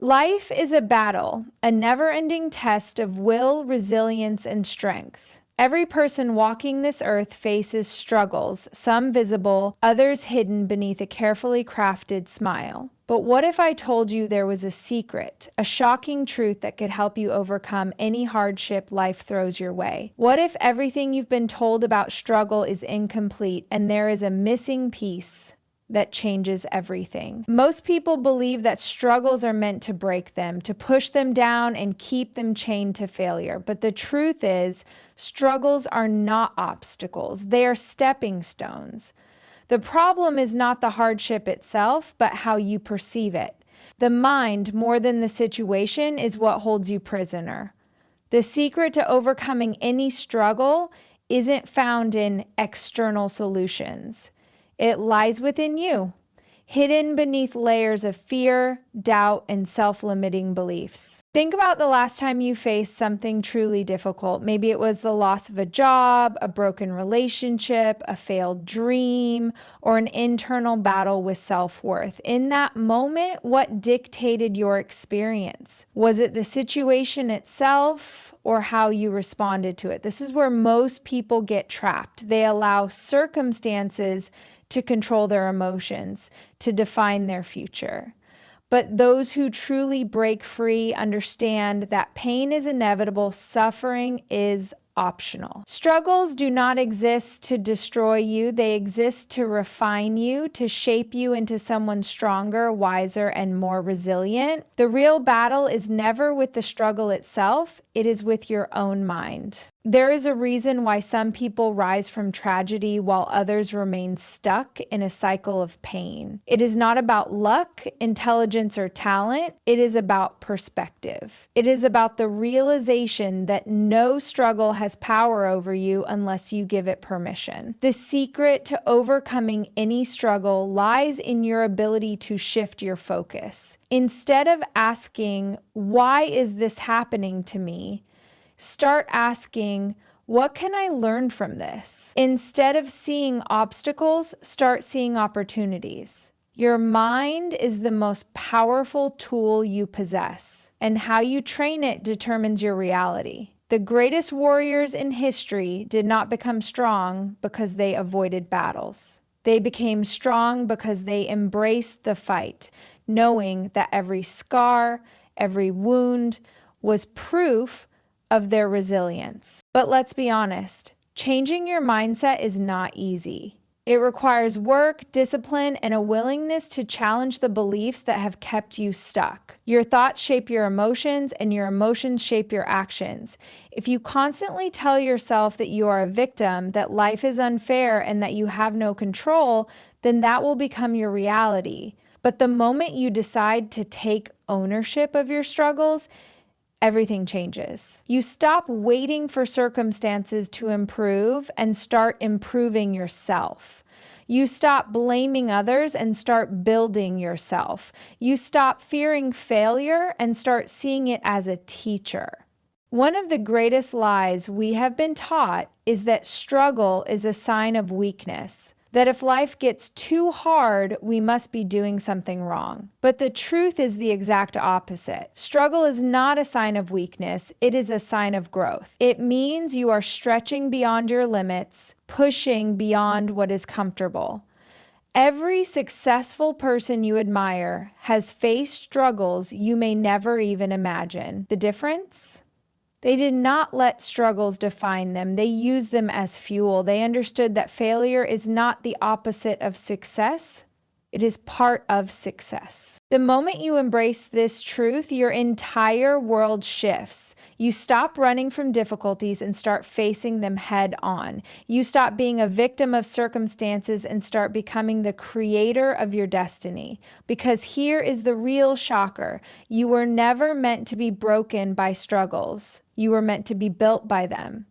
Life is a battle, a never-ending test of will, resilience, and strength. Every person walking this earth faces struggles, some visible, others hidden beneath a carefully crafted smile. But what if I told you there was a secret, a shocking truth that could help you overcome any hardship life throws your way? What if everything you've been told about struggle is incomplete and there is a missing piece that changes everything? Most people believe that struggles are meant to break them, to push them down and keep them chained to failure. But the truth is, struggles are not obstacles. They are stepping stones. The problem is not the hardship itself, but how you perceive it. The mind, more than the situation, is what holds you prisoner. The secret to overcoming any struggle isn't found in external solutions. It lies within you, hidden beneath layers of fear, doubt, and self-limiting beliefs. Think about the last time you faced something truly difficult. Maybe it was the loss of a job, a broken relationship, a failed dream, or an internal battle with self-worth. In that moment, what dictated your experience? Was it the situation itself or how you responded to it? This is where most people get trapped. They allow circumstances to control their emotions, to define their future. But those who truly break free understand that pain is inevitable, suffering is optional. Struggles do not exist to destroy you. They exist to refine you, to shape you into someone stronger, wiser, and more resilient. The real battle is never with the struggle itself. It is with your own mind. There is a reason why some people rise from tragedy while others remain stuck in a cycle of pain. It is not about luck, intelligence, or talent. It is about perspective. It is about the realization that no struggle has power over you unless you give it permission. The secret to overcoming any struggle lies in your ability to shift your focus. Instead of asking, "Why is this happening to me?" start asking, "What can I learn from this?" Instead of seeing obstacles, start seeing opportunities. Your mind is the most powerful tool you possess, and how you train it determines your reality. The greatest warriors in history did not become strong because they avoided battles. They became strong because they embraced the fight, knowing that every scar, every wound was proof of their resilience. But let's be honest, changing your mindset is not easy. It requires work, discipline, and a willingness to challenge the beliefs that have kept you stuck. Your thoughts shape your emotions, and your emotions shape your actions. If you constantly tell yourself that you are a victim, that life is unfair, and that you have no control, then that will become your reality. But the moment you decide to take ownership of your struggles, everything changes. You stop waiting for circumstances to improve and start improving yourself. You stop blaming others and start building yourself. You stop fearing failure and start seeing it as a teacher. One of the greatest lies we have been taught is that struggle is a sign of weakness, that if life gets too hard, we must be doing something wrong. But the truth is the exact opposite. Struggle is not a sign of weakness, it is a sign of growth. It means you are stretching beyond your limits, pushing beyond what is comfortable. Every successful person you admire has faced struggles you may never even imagine. The difference? They did not let struggles define them. They used them as fuel. They understood that failure is not the opposite of success. It is part of success. The moment you embrace this truth, your entire world shifts. You stop running from difficulties and start facing them head on. You stop being a victim of circumstances and start becoming the creator of your destiny. Because here is the real shocker. You were never meant to be broken by struggles. You were meant to be built by them.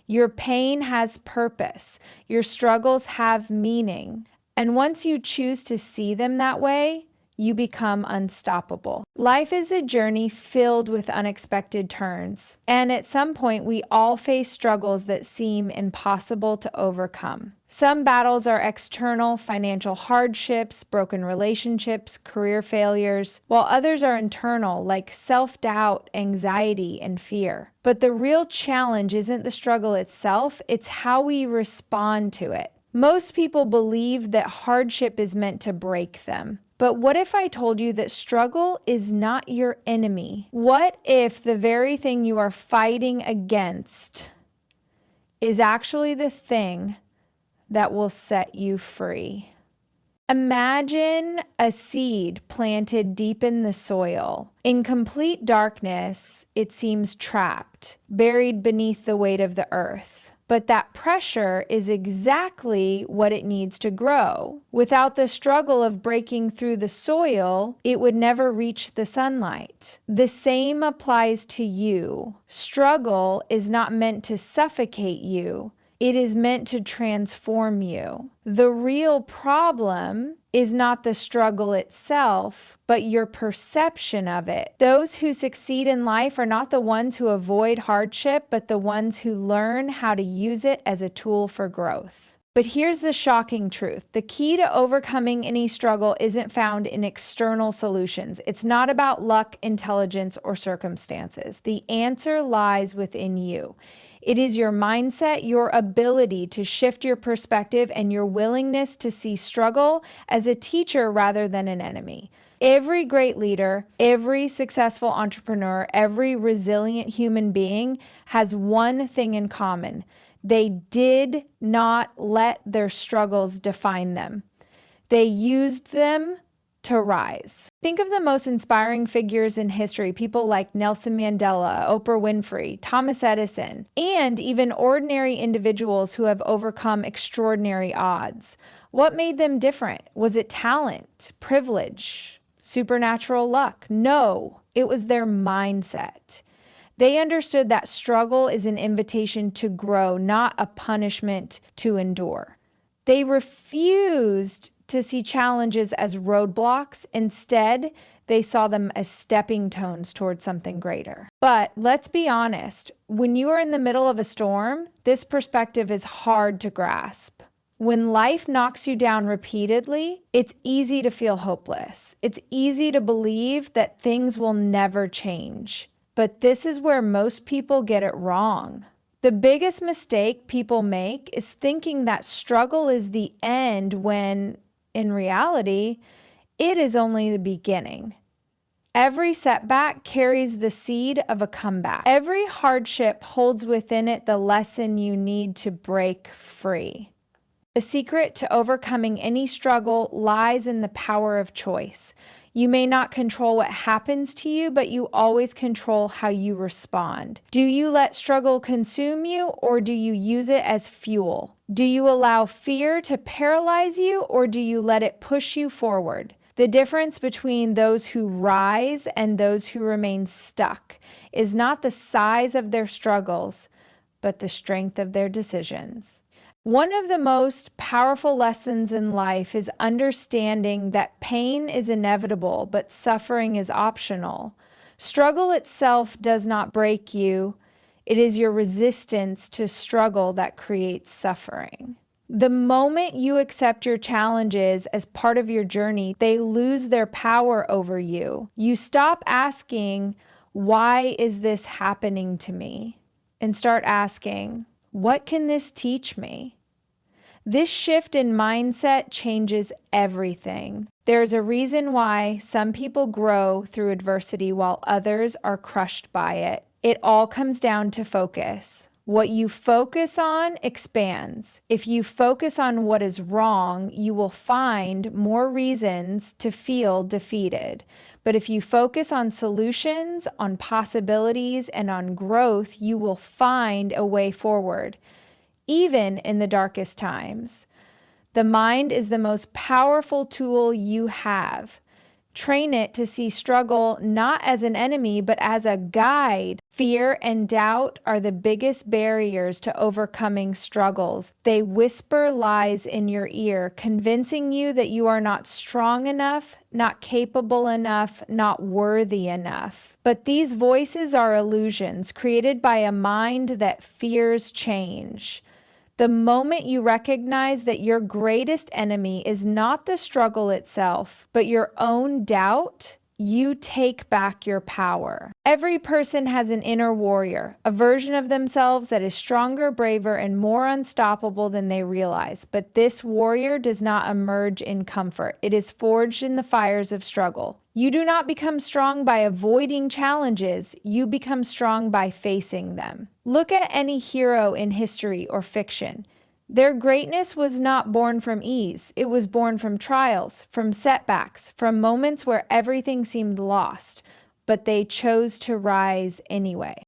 Your pain has purpose. Your struggles have meaning. And once you choose to see them that way, you become unstoppable. Life is a journey filled with unexpected turns, and at some point we all face struggles that seem impossible to overcome. Some battles are external, financial hardships, broken relationships, career failures, while others are internal, like self-doubt, anxiety, and fear. But the real challenge isn't the struggle itself, it's how we respond to it. Most people believe that hardship is meant to break them. But what if I told you that struggle is not your enemy? What if the very thing you are fighting against is actually the thing that will set you free? Imagine a seed planted deep in the soil. In complete darkness, it seems trapped, buried beneath the weight of the earth. But that pressure is exactly what it needs to grow. Without the struggle of breaking through the soil, it would never reach the sunlight. The same applies to you. Struggle is not meant to suffocate you. It is meant to transform you. The real problem is not the struggle itself, but your perception of it. Those who succeed in life are not the ones who avoid hardship, but the ones who learn how to use it as a tool for growth. But here's the shocking truth. The key to overcoming any struggle isn't found in external solutions. It's not about luck, intelligence, or circumstances. The answer lies within you. It is your mindset, your ability to shift your perspective, and your willingness to see struggle as a teacher rather than an enemy. Every great leader, every successful entrepreneur, every resilient human being has one thing in common. They did not let their struggles define them. They used them to rise. Think of the most inspiring figures in history, people like Nelson Mandela, Oprah Winfrey, Thomas Edison, and even ordinary individuals who have overcome extraordinary odds. What made them different? Was it talent, privilege, supernatural luck? No, it was their mindset. They understood that struggle is an invitation to grow, not a punishment to endure. They refused to see challenges as roadblocks. Instead, they saw them as stepping stones towards something greater. But let's be honest, when you are in the middle of a storm, this perspective is hard to grasp. When life knocks you down repeatedly, it's easy to feel hopeless. It's easy to believe that things will never change. But this is where most people get it wrong. The biggest mistake people make is thinking that struggle is the end when, in reality, it is only the beginning. Every setback carries the seed of a comeback. Every hardship holds within it the lesson you need to break free. The secret to overcoming any struggle lies in the power of choice. You may not control what happens to you, but you always control how you respond. Do you let struggle consume you, or do you use it as fuel? Do you allow fear to paralyze you, or do you let it push you forward? The difference between those who rise and those who remain stuck is not the size of their struggles, but the strength of their decisions. One of the most powerful lessons in life is understanding that pain is inevitable, but suffering is optional. Struggle itself does not break you. It is your resistance to struggle that creates suffering. The moment you accept your challenges as part of your journey, they lose their power over you. You stop asking, "Why is this happening to me?" and start asking, "What can this teach me?" This shift in mindset changes everything. There's a reason why some people grow through adversity while others are crushed by it. It all comes down to focus. What you focus on expands. If you focus on what is wrong, you will find more reasons to feel defeated. But if you focus on solutions, on possibilities, and on growth, you will find a way forward, even in the darkest times. The mind is the most powerful tool you have. Train it to see struggle not as an enemy, but as a guide. Fear and doubt are the biggest barriers to overcoming struggles. They whisper lies in your ear, convincing you that you are not strong enough, not capable enough, not worthy enough. But these voices are illusions created by a mind that fears change. The moment you recognize that your greatest enemy is not the struggle itself, but your own doubt, you take back your power. Every person has an inner warrior, a version of themselves that is stronger, braver, and more unstoppable than they realize. But this warrior does not emerge in comfort. It is forged in the fires of struggle. You do not become strong by avoiding challenges. You become strong by facing them. Look at any hero in history or fiction. Their greatness was not born from ease. It was born from trials, from setbacks, from moments where everything seemed lost, but they chose to rise anyway.